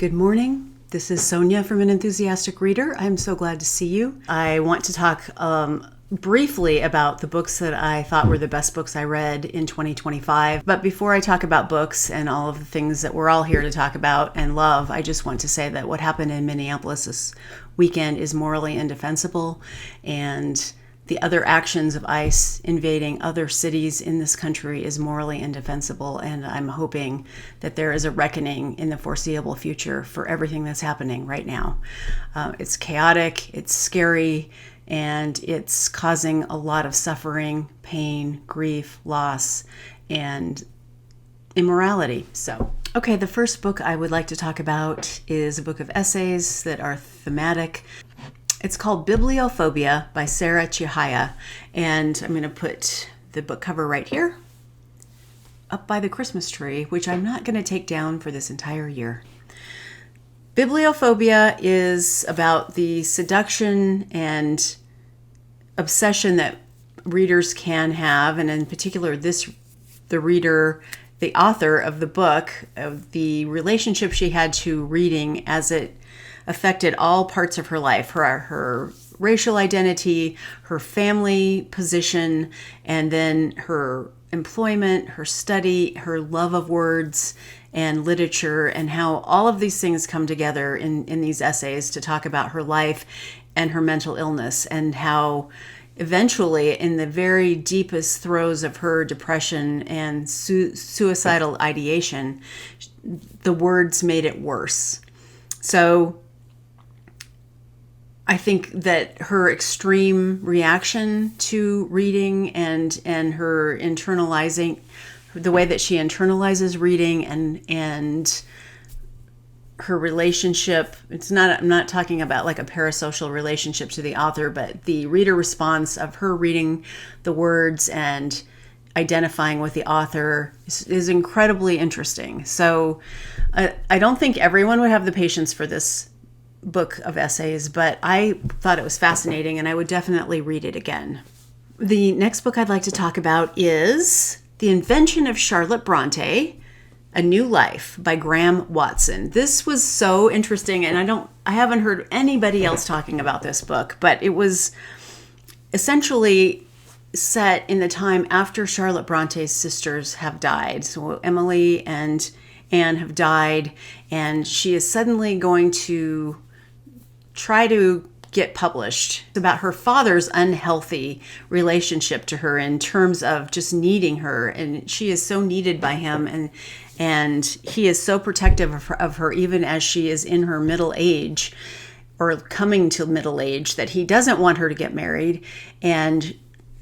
Good morning. This is Sonia from An Enthusiastic Reader. I'm so glad to see you. I want to talk briefly about the books that I thought were the best books I read in 2025. But before I talk about books and all of the things that we're all here to talk about and love, I just want to say that what happened in Minneapolis this weekend is morally indefensible, and the other actions of ICE invading other cities in this country is morally indefensible, and I'm hoping that there is a reckoning in the foreseeable future for everything that's happening right now. It's chaotic, it's scary, and it's causing a lot of suffering, pain, grief, loss, and immorality. Okay, the first book I would like to talk about is a book of essays that are thematic. It's called Bibliophobia by Sarah Chihaya, and I'm going to put the book cover right here up by the Christmas tree, which I'm not going to take down for this entire year. Bibliophobia is about the seduction and obsession that readers can have, and in particular the author of the book, of the relationship she had to reading as it affected all parts of her life, her racial identity, her family position, and then her employment, her study, her love of words and literature, and how all of these things come together in these essays to talk about her life and her mental illness, and how eventually, in the very deepest throes of her depression and suicidal ideation, the words made it worse. So I think that her extreme reaction to reading and her internalizing, the way that she internalizes reading and her relationship, I'm not talking about like a parasocial relationship to the author, but the reader response of her reading the words and identifying with the author is incredibly interesting. So I don't think everyone would have the patience for this book of essays, but I thought it was fascinating and I would definitely read it again. The next book I'd like to talk about is The Invention of Charlotte Bronte, A New Life by Graham Watson. This was so interesting, and I haven't heard anybody else talking about this book, but it was essentially set in the time after Charlotte Bronte's sisters have died. So Emily and Anne have died, and she is suddenly going to try to get published. It's about her father's unhealthy relationship to her in terms of just needing her, and she is so needed by him, and he is so protective of her even as she is in her middle age or coming to middle age, that he doesn't want her to get married. And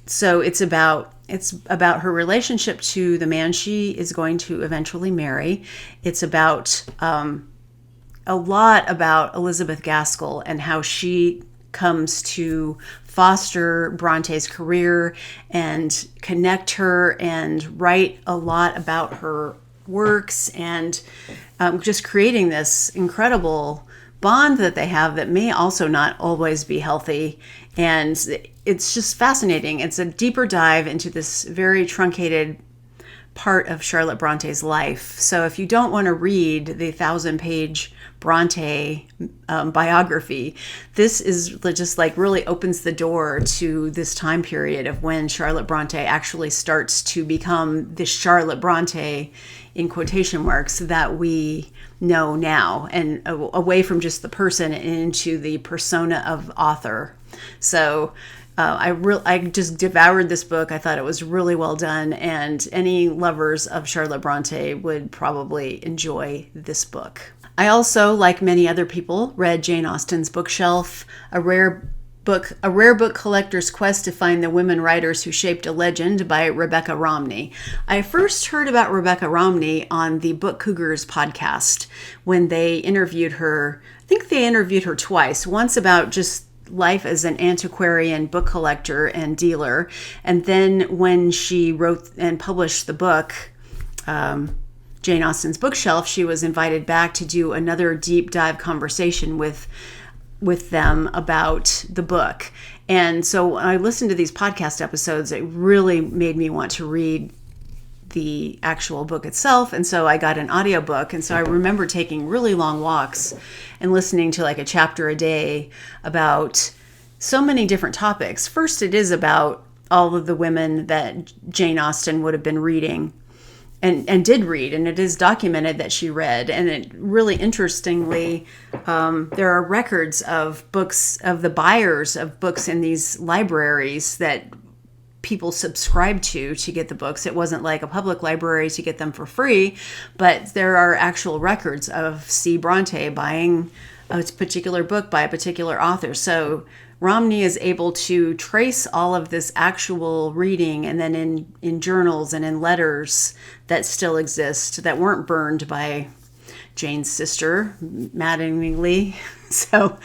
so it's about her relationship to the man she is going to eventually marry. It's about a lot about Elizabeth Gaskell and how she comes to foster Bronte's career and connect her and write a lot about her works, and just creating this incredible bond that they have that may also not always be healthy. And it's just fascinating. It's a deeper dive into this very truncated part of Charlotte Bronte's life. So if you don't want to read the 1,000-page Bronte biography, this is just like really opens the door to this time period of when Charlotte Bronte actually starts to become the Charlotte Bronte, in quotation marks, that we know now, and away from just the person and into the persona of author. So I just devoured this book. I thought it was really well done, and any lovers of Charlotte Bronte would probably enjoy this book. I also, like many other people, read Jane Austen's Bookshelf, a rare book collector's quest to find the women writers who shaped a legend by Rebecca Romney. I first heard about Rebecca Romney on the Book Cougars podcast when they interviewed her. I think they interviewed her twice, once about just life as an antiquarian book collector and dealer, and then when she wrote and published the book, Jane Austen's Bookshelf, she was invited back to do another deep dive conversation with them about the book. And so when I listened to these podcast episodes, it really made me want to read the actual book itself. And so I got an audiobook. And so I remember taking really long walks and listening to like a chapter a day about so many different topics. First, it is about all of the women that Jane Austen would have been reading and did read, and it is documented that she read. And it really interestingly, there are records of books, of the buyers of books in these libraries that people subscribed to get the books. It wasn't like a public library to get them for free, but there are actual records of C. Bronte buying a particular book by a particular author. So Romney is able to trace all of this actual reading, and then in journals and in letters that still exist that weren't burned by Jane's sister, maddeningly. So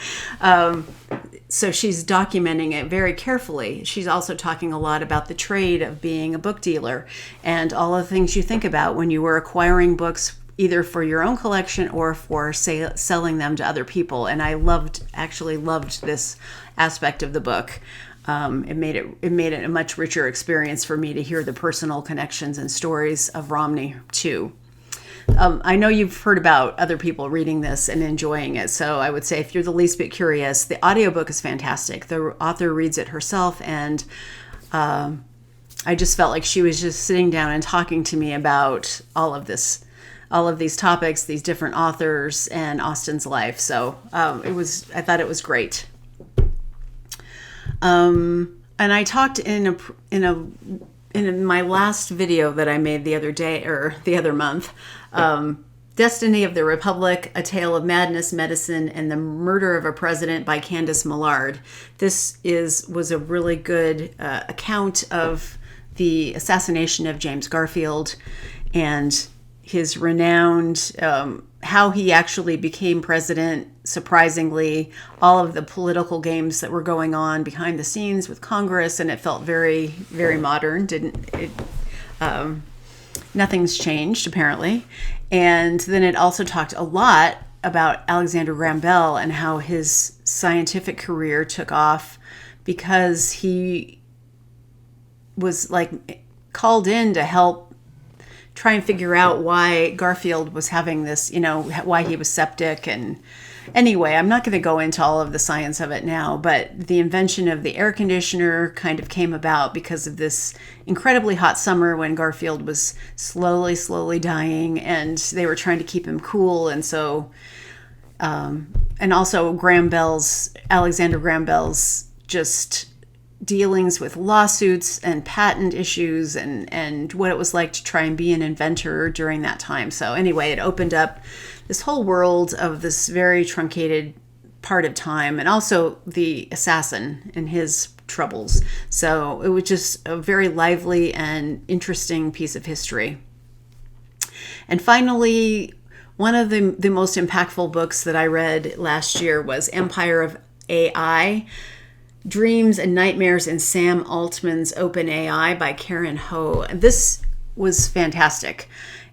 she's documenting it very carefully. She's also talking a lot about the trade of being a book dealer and all of the things you think about when you were acquiring books, either for your own collection or for selling them to other people. And I actually loved this aspect of the book. It made it a much richer experience for me to hear the personal connections and stories of Romney too. I know you've heard about other people reading this and enjoying it. So I would say if you're the least bit curious, the audiobook is fantastic. The author reads it herself, and I just felt like she was just sitting down and talking to me about all of these topics, these different authors, and Austen's life. So I thought it was great. And I talked in my last video that I made the other month, Destiny of the Republic, A Tale of Madness, Medicine, and the Murder of a President by Candice Millard. This was a really good account of the assassination of James Garfield and his renowned, how he actually became president, surprisingly, all of the political games that were going on behind the scenes with Congress, and it felt very, very modern. Nothing's changed, apparently. And then it also talked a lot about Alexander Graham Bell and how his scientific career took off because he was like called in to help try and figure out why Garfield was having this, why he was septic. And anyway, I'm not going to go into all of the science of it now, but the invention of the air conditioner kind of came about because of this incredibly hot summer when Garfield was slowly dying, and they were trying to keep him cool. And so, and also Alexander Graham Bell's just dealings with lawsuits and patent issues and what it was like to try and be an inventor during that time. So anyway, it opened up this whole world of this very truncated part of time, and also the assassin and his troubles. So it was just a very lively and interesting piece of history. And finally, one of the most impactful books that I read last year was Empire of AI, Dreams and Nightmares in Sam Altman's OpenAI by Karen Ho. This was fantastic.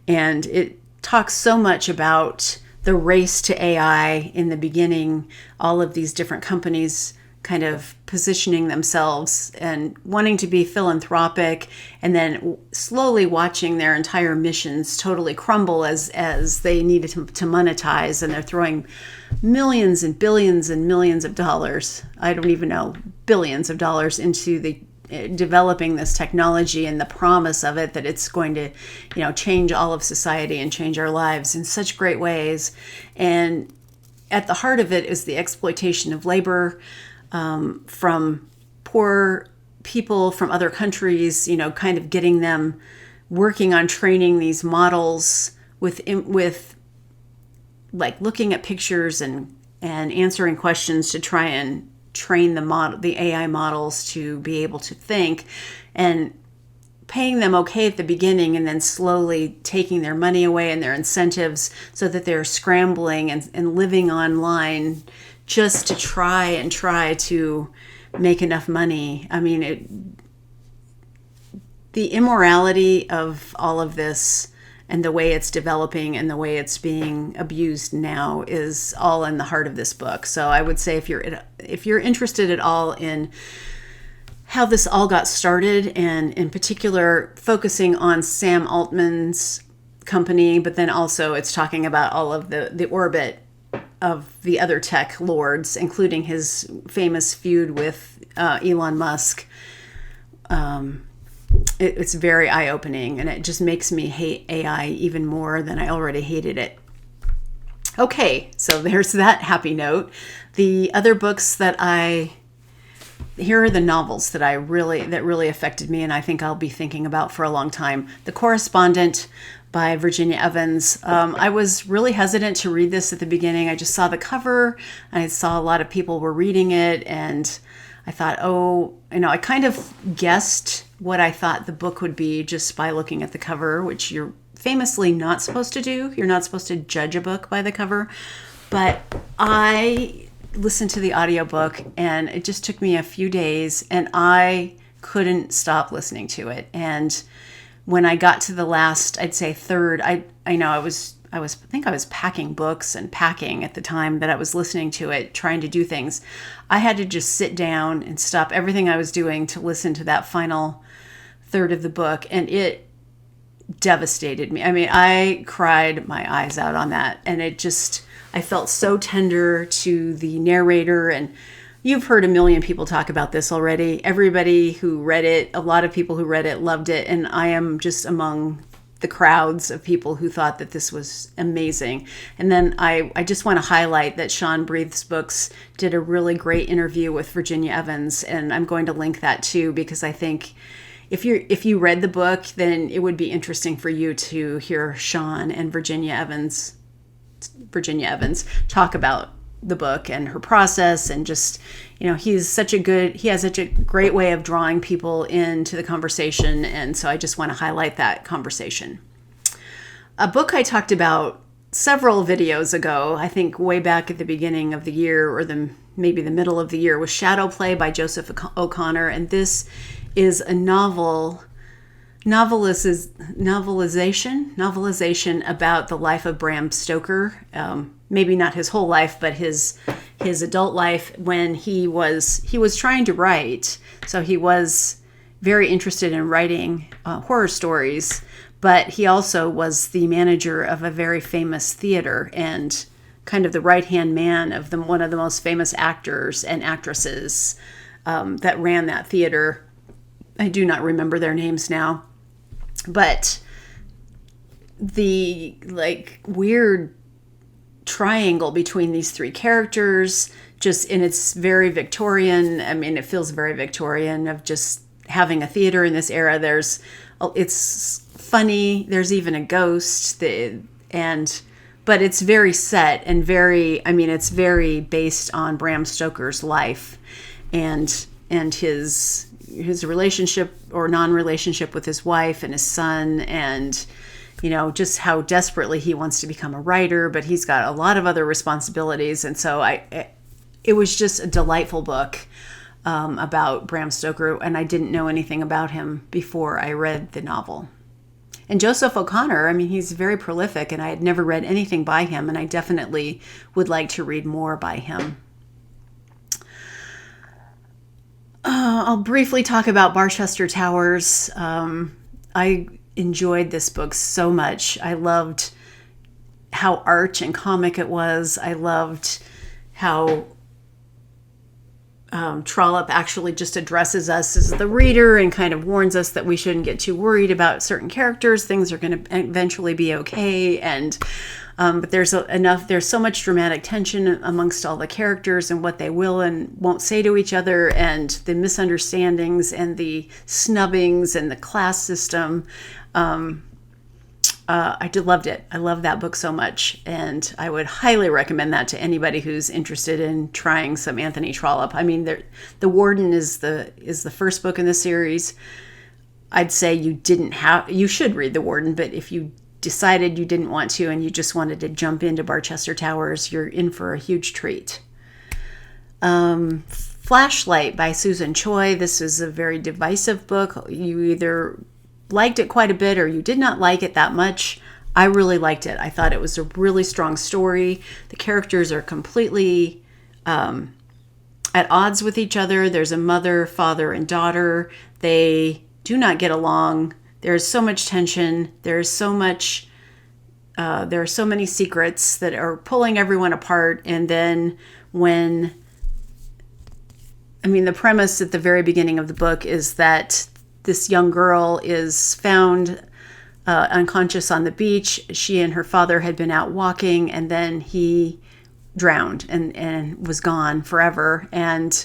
And it talks so much about the race to AI in the beginning, all of these different companies kind of positioning themselves and wanting to be philanthropic, and then slowly watching their entire missions totally crumble as they needed to monetize, and they're throwing millions and billions and millions of dollars, I don't even know, billions of dollars into the developing this technology and the promise of it that it's going to, change all of society and change our lives in such great ways. And at the heart of it is the exploitation of labor from poor people from other countries, kind of getting them working on training these models with like looking at pictures and answering questions to try and train the AI models to be able to think, and paying them okay at the beginning and then slowly taking their money away and their incentives so that they're scrambling and living online just to try to make enough money. I mean, the immorality of all of this and the way it's developing and the way it's being abused now is all in the heart of this book. So I would say if you're interested at all in how this all got started, and in particular focusing on Sam Altman's company, but then also it's talking about all of the orbit of the other tech lords, including his famous feud with Elon Musk. It's very eye-opening, and it just makes me hate AI even more than I already hated it. Okay, so there's that happy note. The other books here are the novels that really affected me, and I think I'll be thinking about for a long time. The Correspondent by Virginia Evans. I was really hesitant to read this at the beginning. I just saw the cover, and I saw a lot of people were reading it, and I thought, I kind of guessed what I thought the book would be just by looking at the cover, which you're famously not supposed to do. You're not supposed to judge a book by the cover. But I listened to the audiobook, and it just took me a few days, and I couldn't stop listening to it. And when I got to the last, I'd say third, I think I was packing books and packing at the time that I was listening to it, trying to do things. I had to just sit down and stop everything I was doing to listen to that final third of the book, and it devastated me. I mean, I cried my eyes out on that, and I felt so tender to the narrator, and you've heard a million people talk about this already. Everybody who read it, a lot of people who read it loved it, and I am just among the crowds of people who thought that this was amazing. And then I just want to highlight that Sean Breathe's Books did a really great interview with Virginia Evans, and I'm going to link that too, because I think if you read the book, then it would be interesting for you to hear Sean and Virginia Evans talk about the book and her process, and just, he has such a great way of drawing people into the conversation. And so I just want to highlight that conversation. A book I talked about several videos ago, I think way back at the beginning of the year, or maybe the middle of the year, was Shadowplay by Joseph O'Connor. And this is a novelization about the life of Bram Stoker. Maybe not his whole life, but his adult life when he was trying to write. So he was very interested in writing horror stories, but he also was the manager of a very famous theater and kind of the right-hand man of one of the most famous actors and actresses that ran that theater. I do not remember their names now, but the weird triangle between these three characters, and it's very Victorian. I mean, it feels very Victorian, of just having a theater in this era. It's funny. There's even a ghost, but it's very set and it's very based on Bram Stoker's life and his relationship or non-relationship with his wife and his son, and just how desperately he wants to become a writer, but he's got a lot of other responsibilities. And so it was just a delightful book about Bram Stoker, and I didn't know anything about him before I read the novel. And Joseph O'Connor, I mean, he's very prolific, and I had never read anything by him, and I definitely would like to read more by him. I'll briefly talk about Barchester Towers. I enjoyed this book so much. I loved how arch and comic it was. I loved how Trollope actually just addresses us as the reader and kind of warns us that we shouldn't get too worried about certain characters. Things are going to eventually be okay. And but there's so much dramatic tension amongst all the characters and what they will and won't say to each other, and the misunderstandings and the snubbings and the class system. I just loved it. I love that book so much, and I would highly recommend that to anybody who's interested in trying some Anthony Trollope. I mean, The Warden is the first book in the series. I'd say you should read The Warden, but if you decided you didn't want to and you just wanted to jump into Barchester Towers, you're in for a huge treat. Flashlight by Susan Choi. This is a very divisive book. You either liked it quite a bit or you did not like it that much. I really liked it. I thought it was a really strong story. The characters are completely at odds with each other. There's a mother, father, and daughter. They do not get along. There's so much tension. There's so much. There are so many secrets that are pulling everyone apart. And then the premise at the very beginning of the book is that this young girl is found unconscious on the beach. She and her father had been out walking, and then he drowned and was gone forever. And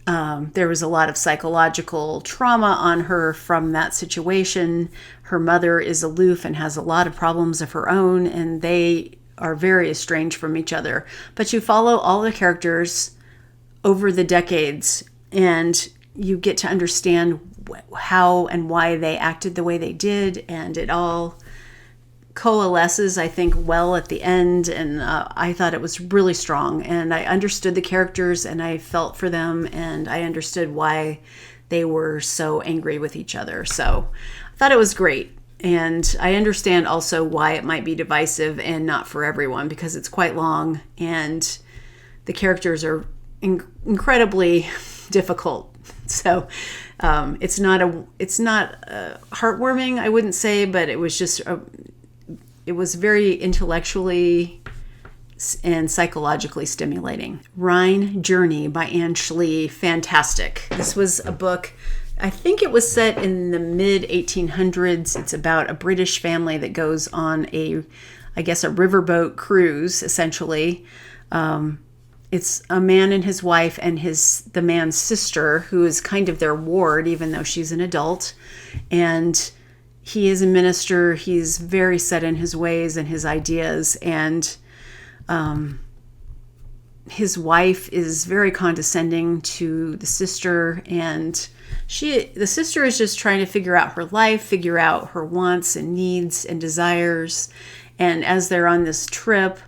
there was a lot of psychological trauma on her from that situation. Her mother is aloof and has a lot of problems of her own, and they are very estranged from each other. But you follow all the characters over the decades, and you get to understand how and why they acted the way they did, and it all coalesces, I think, well at the end. And I thought it was really strong, and I understood the characters, and I felt for them, and I understood why they were so angry with each other. So I thought it was great, and I understand also why it might be divisive and not for everyone, because it's quite long and the characters are incredibly difficult. So it's not heartwarming, I wouldn't say, but it was just it was very intellectually and psychologically stimulating. Rhine Journey by Anne Schlee, fantastic. This was a book, I think it was set in the mid 1800s. It's about a British family that goes on a riverboat cruise, essentially. It's a man and his wife and the man's sister, who is kind of their ward, even though she's an adult. And he is a minister. He's very set in his ways and his ideas. And his wife is very condescending to the sister. And the sister is just trying to figure out her life, figure out her wants and needs and desires. And as they're on this trip,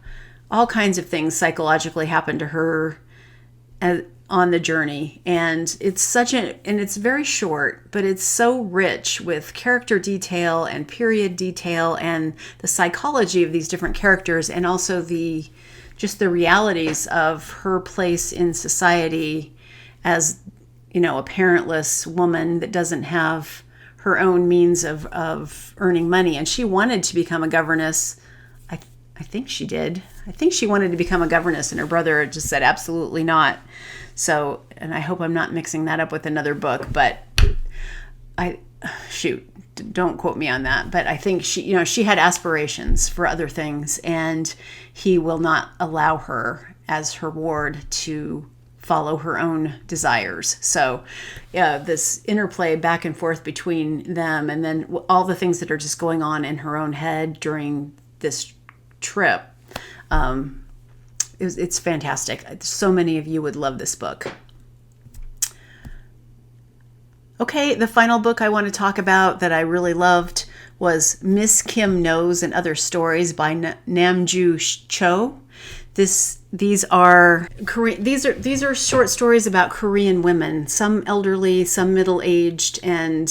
all kinds of things psychologically happen to her on the journey. And it's very short, but it's so rich with character detail and period detail and the psychology of these different characters, and also the realities of her place in society as, a parentless woman that doesn't have her own means of earning money. And she wanted to become a governess. I think she did. I think she wanted to become a governess, and her brother just said absolutely not. So, and I hope I'm not mixing that up with another book, but don't quote me on that. But I think she had aspirations for other things, and he will not allow her as her ward to follow her own desires. So this interplay back and forth between them, and then all the things that are just going on in her own head during this trip. It's fantastic. So many of you would love this book. Okay, the final book I want to talk about that I really loved was Miss Kim Knows and Other Stories by Nam-Joo Choi. These are short stories about Korean women, some elderly, some middle-aged, and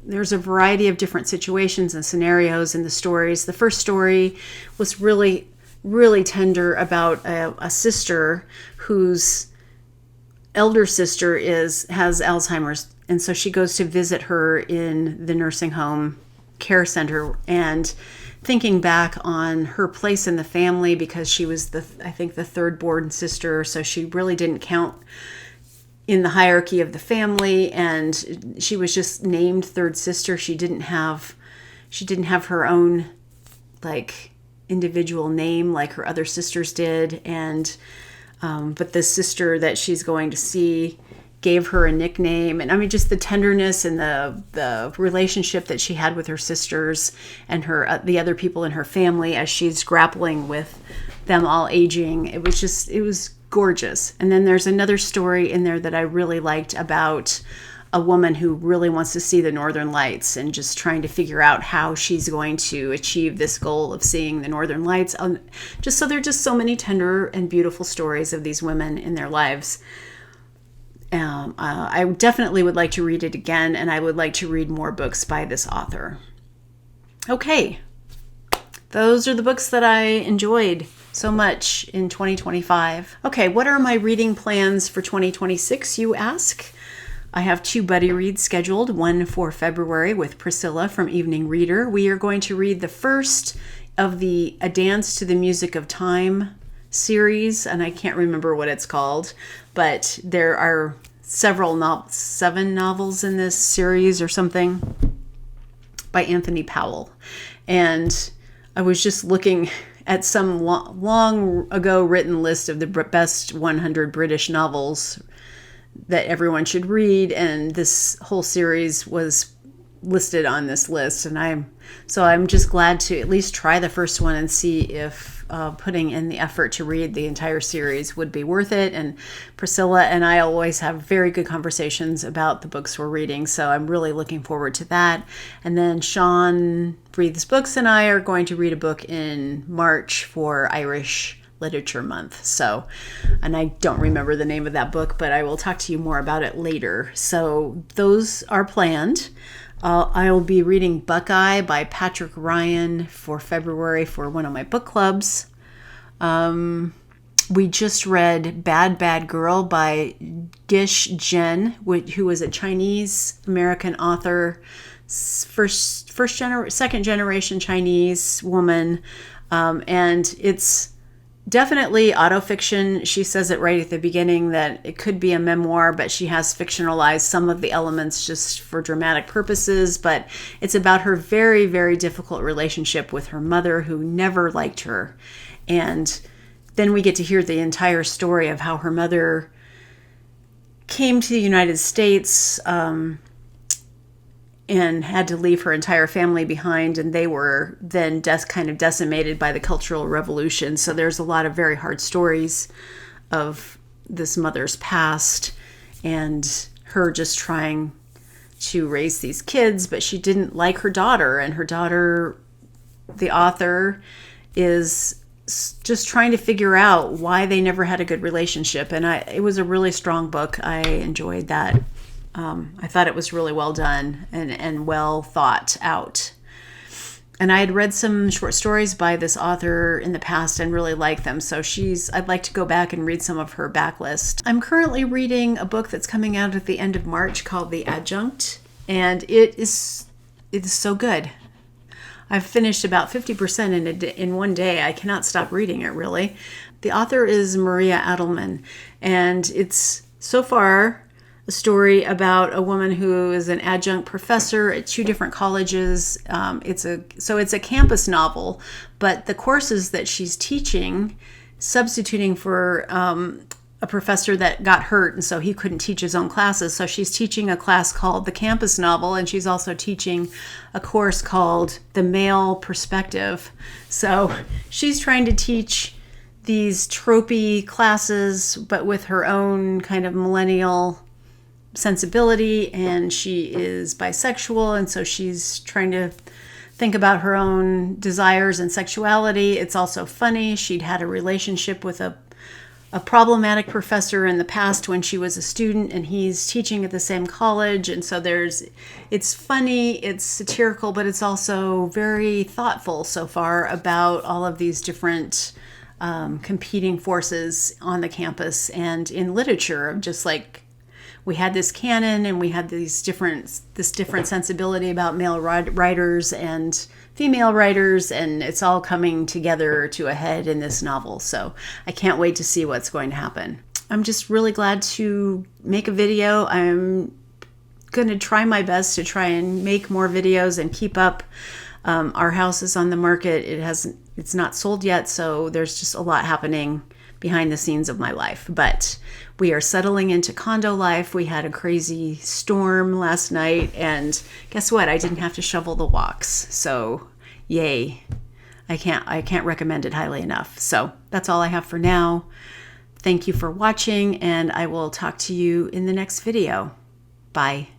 there's a variety of different situations and scenarios in the stories. The first story was really, really tender about a sister whose elder sister has Alzheimer's. And so she goes to visit her in the nursing home care center, and thinking back on her place in the family, because she was I think the third born sister. So she really didn't count in the hierarchy of the family, and she was just named third sister. She didn't have her own individual name like her other sisters did. And but the sister that she's going to see gave her a nickname. And just the tenderness and the relationship that she had with her sisters and the other people in her family as she's grappling with them all aging. It was gorgeous. And then there's another story in there that I really liked about a woman who really wants to see the Northern Lights and just trying to figure out how she's going to achieve this goal of seeing the Northern Lights. There are just so many tender and beautiful stories of these women in their lives. I definitely would like to read it again, and I would like to read more books by this author. Okay, those are the books that I enjoyed so much in 2025. Okay, what are my reading plans for 2026, you ask? I have 2 buddy reads scheduled, one for February with Priscilla from Evening Reader. We are going to read the first of the A Dance to the Music of Time series, and I can't remember what it's called, but there are seven novels in this series or something by Anthony Powell. And I was just looking at some long ago written list of the best 100 British novels that everyone should read, and this whole series was listed on this list, and I'm just glad to at least try the first one and see if putting in the effort to read the entire series would be worth it. And Priscilla and I always have very good conversations about the books we're reading, so I'm really looking forward to that. And then Sean Reads Books and I are going to read a book in March for Irish Literature Month. So, and I don't remember the name of that book, but I will talk to you more about it later. So those are planned. I will be reading Buckeye by Patrick Ryan for February for one of my book clubs. We just read Bad Bad Girl by Gish Jen, who is a Chinese American author, second generation Chinese woman, and it's definitely autofiction. She says it right at the beginning that it could be a memoir, but she has fictionalized some of the elements just for dramatic purposes. But it's about her very, very difficult relationship with her mother, who never liked her. And then we get to hear the entire story of how her mother came to the United States and had to leave her entire family behind, and they were then kind of decimated by the Cultural Revolution. So there's a lot of very hard stories of this mother's past and her just trying to raise these kids, but she didn't like her daughter, and her daughter, the author, is just trying to figure out why they never had a good relationship. And it was a really strong book. I enjoyed that. I thought it was really well done and well thought out. And I had read some short stories by this author in the past and really liked them. So I'd like to go back and read some of her backlist. I'm currently reading a book that's coming out at the end of March called The Adjunct. And it is so good. I've finished about 50% in one day. I cannot stop reading it, really. The author is Maria Adelmann. And it's so far a story about a woman who is an adjunct professor at 2 different colleges. It's a campus novel, but the courses that she's teaching, substituting for a professor that got hurt, and so he couldn't teach his own classes. So she's teaching a class called the campus novel, and she's also teaching a course called the male perspective. So she's trying to teach these tropey classes, but with her own kind of millennial sensibility, and she is bisexual, and so she's trying to think about her own desires and sexuality. It's also funny. She'd had a relationship with a problematic professor in the past when she was a student, and he's teaching at the same college, and so it's funny, it's satirical, but it's also very thoughtful so far about all of these different competing forces on the campus and in literature, just like we had this canon and we had this different sensibility about male writers and female writers, and it's all coming together to a head in this novel. So I can't wait to see what's going to happen. I'm just really glad to make a video. I'm going to try my best to try and make more videos and keep up. Our house is on the market. It's not sold yet, so there's just a lot happening behind the scenes of my life. But we are settling into condo life. We had a crazy storm last night, and guess what? I didn't have to shovel the walks. So yay. I can't recommend it highly enough. So that's all I have for now. Thank you for watching, and I will talk to you in the next video. Bye.